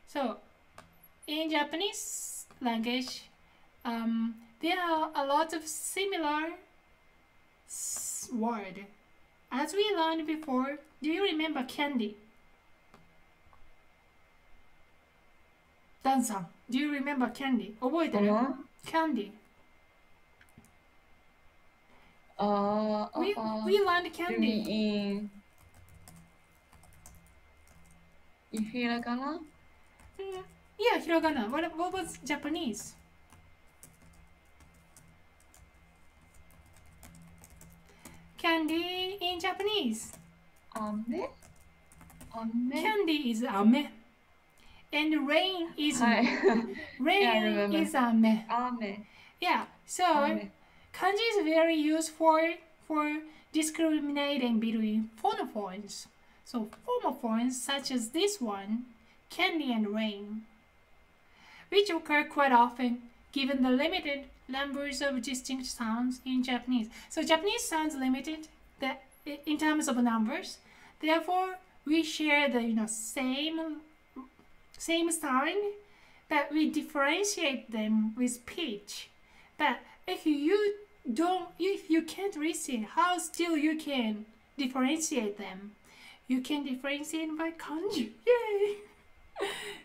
So, in Japanese language, there are a lot of similar words. As we learned before, do you remember candy? Dan-san, do you remember candy? 覚えてる？ Candy. We learned candy. In hiragana? Yeah, hiragana. What was Japanese? Candy in Japanese. Ame? Candy is ame. And rain is rain is ame. Yeah, so kanji is very used for discriminating between phonophones. So homophones such as this one, candy and rain, which occur quite often given the limited numbers of distinct sounds in Japanese. So Japanese sounds limited in terms of numbers. Therefore, we share the same sound, but we differentiate them with pitch. But if you can't listen, how still you can differentiate them? You can differentiate by kanji. Yay!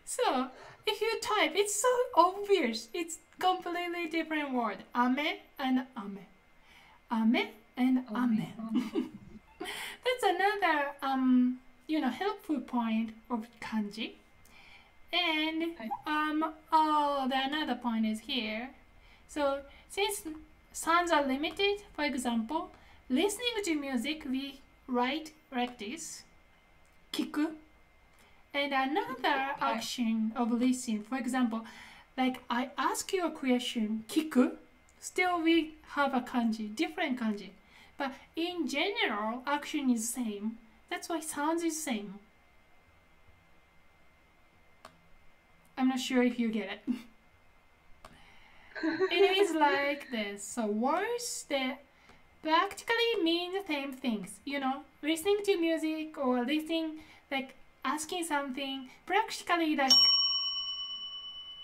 So, if you type, it's so obvious. It's completely different word. Ame and ame. Ame and ame. That's another helpful point of kanji. And the another point is here. So, since sounds are limited, for example, listening to music, we write like this. Kiku. And another action of listening, for example, like I ask you a question, kiku, still we have a kanji, different kanji. But in general, action is same. That's why sounds is same. I'm not sure if you get it. It is like this. So words that practically mean the same things. Listening to music or listening, like asking something, practically like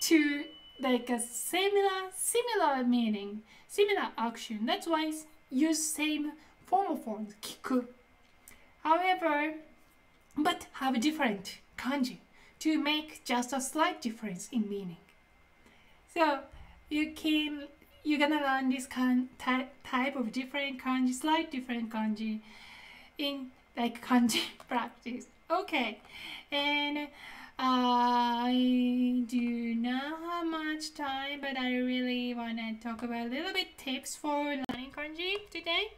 to like a similar meaning, similar action. That's why use same homophones, kiku. However, but have different kanji to make just a slight difference in meaning. So you're gonna learn this type of different kanji, slight different kanji in like kanji practice. Okay, and I do not have much time, but I really want to talk about a little bit tips for learning kanji today.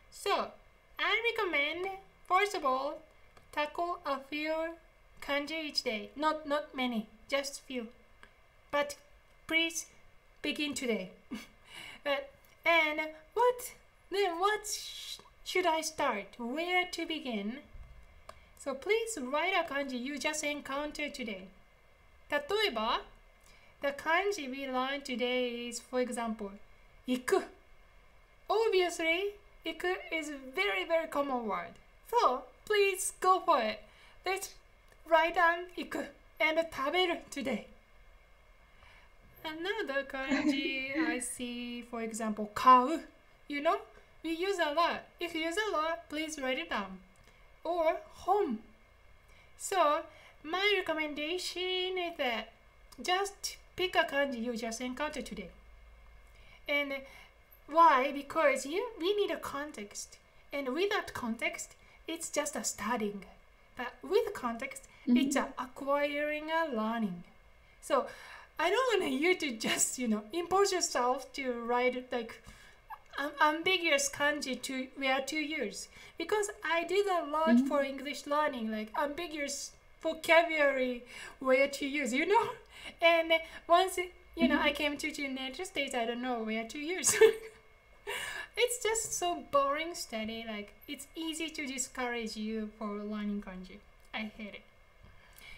So, I recommend, first of all, tackle a few kanji each day. Not many, just few. But please begin today. And what should I start? Where to begin? So please write a kanji you just encountered today. 例えば the kanji we learned today is, for example, 行く. Obviously, 行く is a very, very common word. So please go for it. Let's write down 行く and 食べる today. Another kanji I see, for example, 買う. We use a lot. If you use a lot, please write it down. Or home. So, my recommendation is that just pick a kanji you just encountered today. And why? Because we need a context. And without context, it's just a studying. But with context, it's a acquiring a learning. So, I don't want you to just, impose yourself to write like ambiguous kanji we are 2 years, because I did a lot for English learning, like ambiguous vocabulary where to use, and once I came to the United States, I don't know, where 2 years. It's just so boring study, like it's easy to discourage you for learning kanji. I hate it.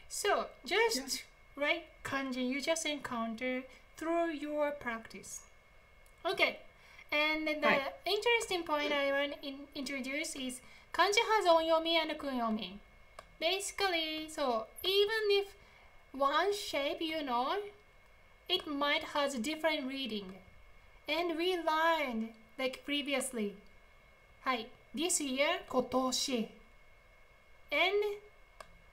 So just write kanji you just encounter through your practice. Okay. And the interesting point I want to introduce is kanji has onyomi and kunyomi. basically, so even if one shape it might has a different reading. And we learned like previously. はい。This year, 今年。And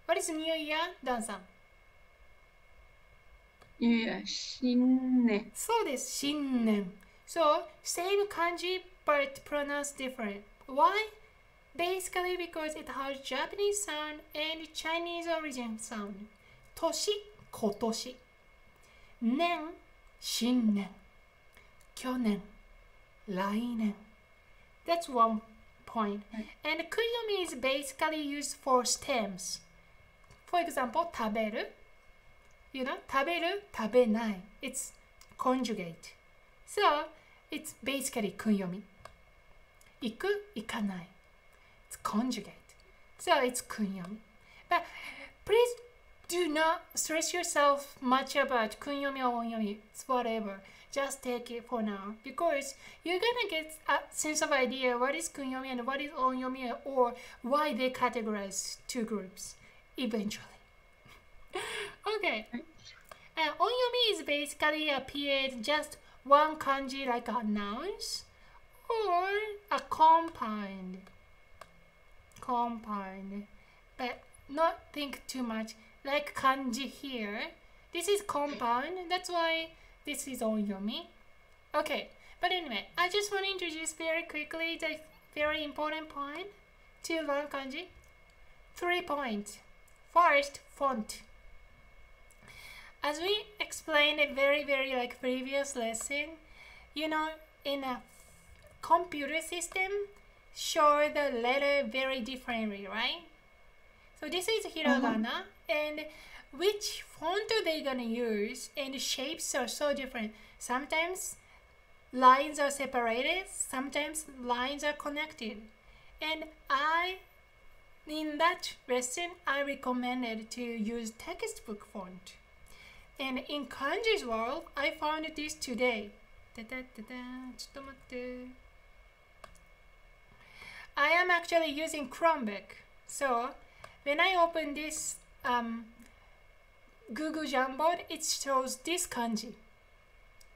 what is New Year, ダンさん。いや、新年。そうです、新年。So, same kanji but pronounced different. Why? Basically because it has Japanese sound and Chinese origin sound. 年、今年。年、新年。去年、来年。That's one point. And kunyomi is basically used for stems. For example, 食べる。食べる、食べない。It's conjugate. So, it's basically 訓読み。行く、行かない。It's conjugate. So, it's 訓読み。But please do not stress yourself much about 訓読みor 音読み. It's whatever. Just take it for now. Because you're gonna get a sense of idea what is 訓読み and what is 音読み or why they categorize two groups eventually. Okay. Onyomi is basically appeared just one kanji like a nouns or a compound. But not think too much. Like kanji here. This is compound. That's why this is onyomi. Okay. But anyway, I just want to introduce very quickly the very important point to learn kanji. 3 points. First, font. As we explained a very like previous lesson, in a computer system, show the letter very differently, right? So this is hiragana, and which font are they gonna use? And shapes are so different. Sometimes lines are separated, sometimes lines are connected. And in that lesson, I recommended to use textbook font. And in Kanji's world, I found this today. I am actually using Chromebook. So when I open this Google Jamboard, it shows this kanji.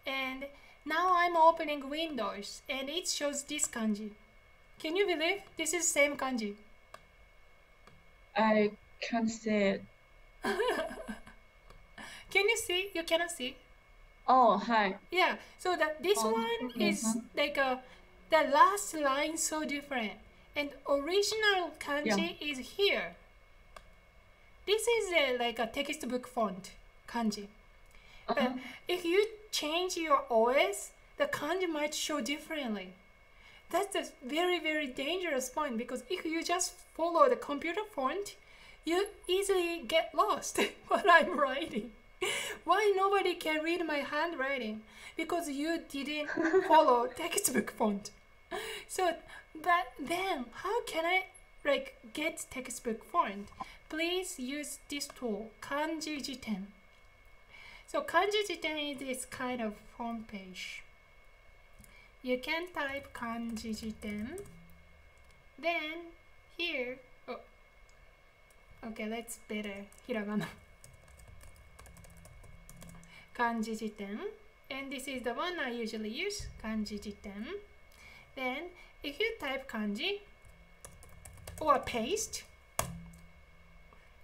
And now I'm opening Windows and it shows this kanji. Can you believe this is same kanji? I can't say it. Can you see? You cannot see? Oh, hi. Yeah, so this one is like the last line so different. And original kanji is here. This is like a textbook font kanji. But if you change your OS, the kanji might show differently. That's a very dangerous point because if you just follow the computer font, you easily get lost what I'm writing. Why nobody can read my handwriting? Because you didn't follow textbook font. So, but then how can I get textbook font? Please use this tool, Kanji Jiten. So Kanji Jiten is this kind of homepage. You can type Kanji Jiten. Then here, okay, let's better hiragana. Kanji Jiten, and this is the one I usually use, Kanji Jiten. Then if you type kanji or paste,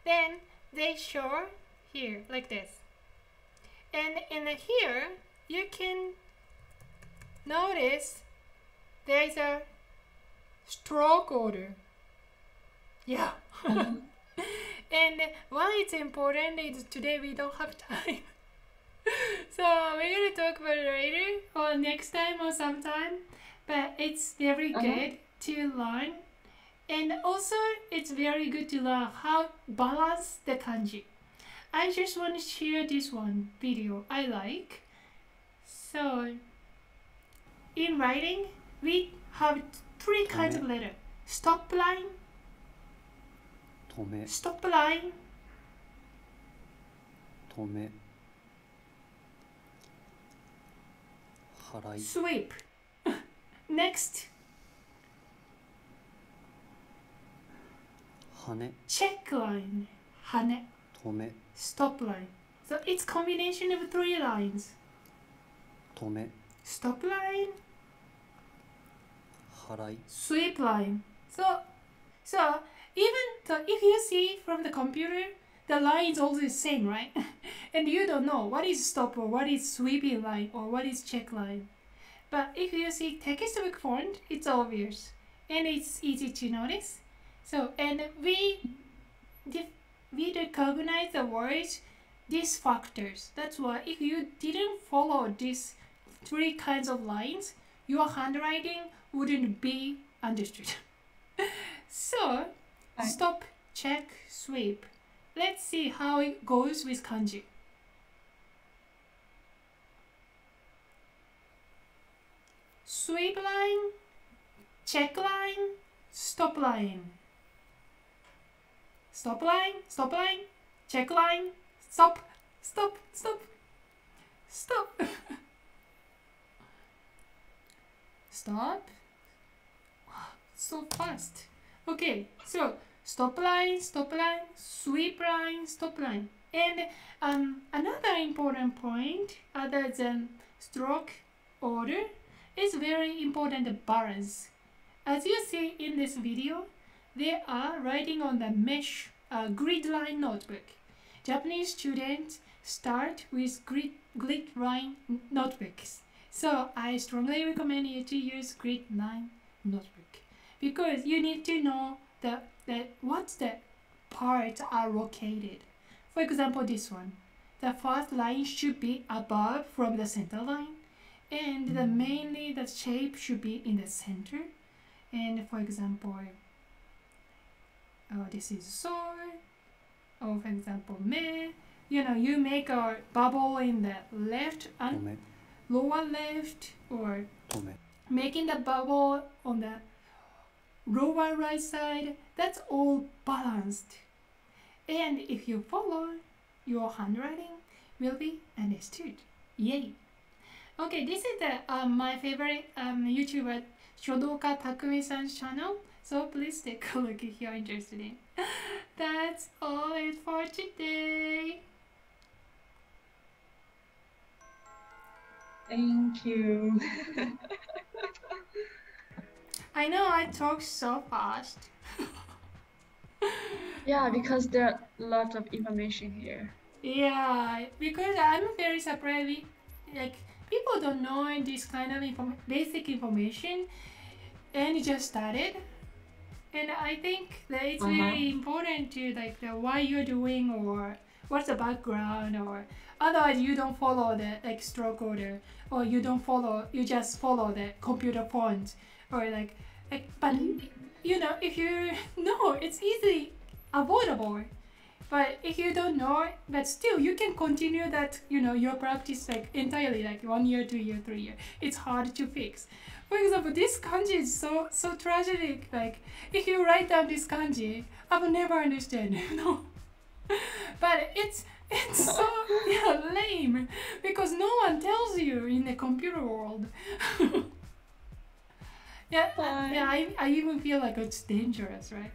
then they show here like this. And in here you can notice there is a stroke order. Yeah. And why it's important is today we don't have time. So we're gonna talk about it later or next time or sometime. But it's very good to learn. And also it's very good to learn how balance the kanji. I just want to share this one video I like. So in writing, we have 3 kinds of letter. Stop line, stop line, 止め払い sweep. Next, 羽 check line 羽 止め stop line. So it's combination of three lines. 止め Stop line, 払い sweep line. So if you see from the computer, the line is always the same, right? And you don't know what is stop or what is sweeping line or what is check line. But if you see textbook font, it's obvious and it's easy to notice. So and we recognize the words, these factors. That's why if you didn't follow these three kinds of lines, your handwriting wouldn't be understood. So stop, check, sweep. Let's see how it goes with kanji. Sweep line, check line, stop line. Stop line, stop line, check line, stop, stop, stop, stop. Stop. So fast. Okay, so stop line, sweep line, stop line. And another important point, other than stroke order, is very important balance. As you see in this video, they are writing on the mesh grid line notebook. Japanese students start with grid line notebooks. So I strongly recommend you to use grid line notebook because you need to know what the parts are located. For example, this one. The first line should be above from the center line, and mainly the shape should be in the center. And for example, this is so, or for example, me. You make a bubble in the left and lower left, or 止め making the bubble on the lower right side. That's all balanced. And if you follow, your handwriting will be understood. Yay! Okay, this is my favorite YouTuber, Shodoka Takumi-san's channel. So please take a look if you're interested in. That's all it for today. Thank you. I know I talk so fast. Yeah, because there are a lot of information here. Yeah, because I'm very surprised. Like people don't know this kind of basic information, and just started. And I think that it's very important to why you're doing or what's the background, or otherwise you don't follow the stroke order, or you just follow the computer font, or but if you know, it's easily avoidable. But if you don't know, but still you can continue that, your practice entirely 1 year, 2 year, 3 year. It's hard to fix. For example, this kanji is so tragic. If you write down this kanji, I will never understand, But it's so lame because no one tells you in the computer world. I even feel like it's dangerous, right?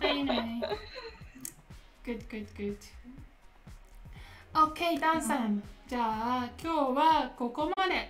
Anyway, good. Okay, Dan さん。じゃあ今日はここまで。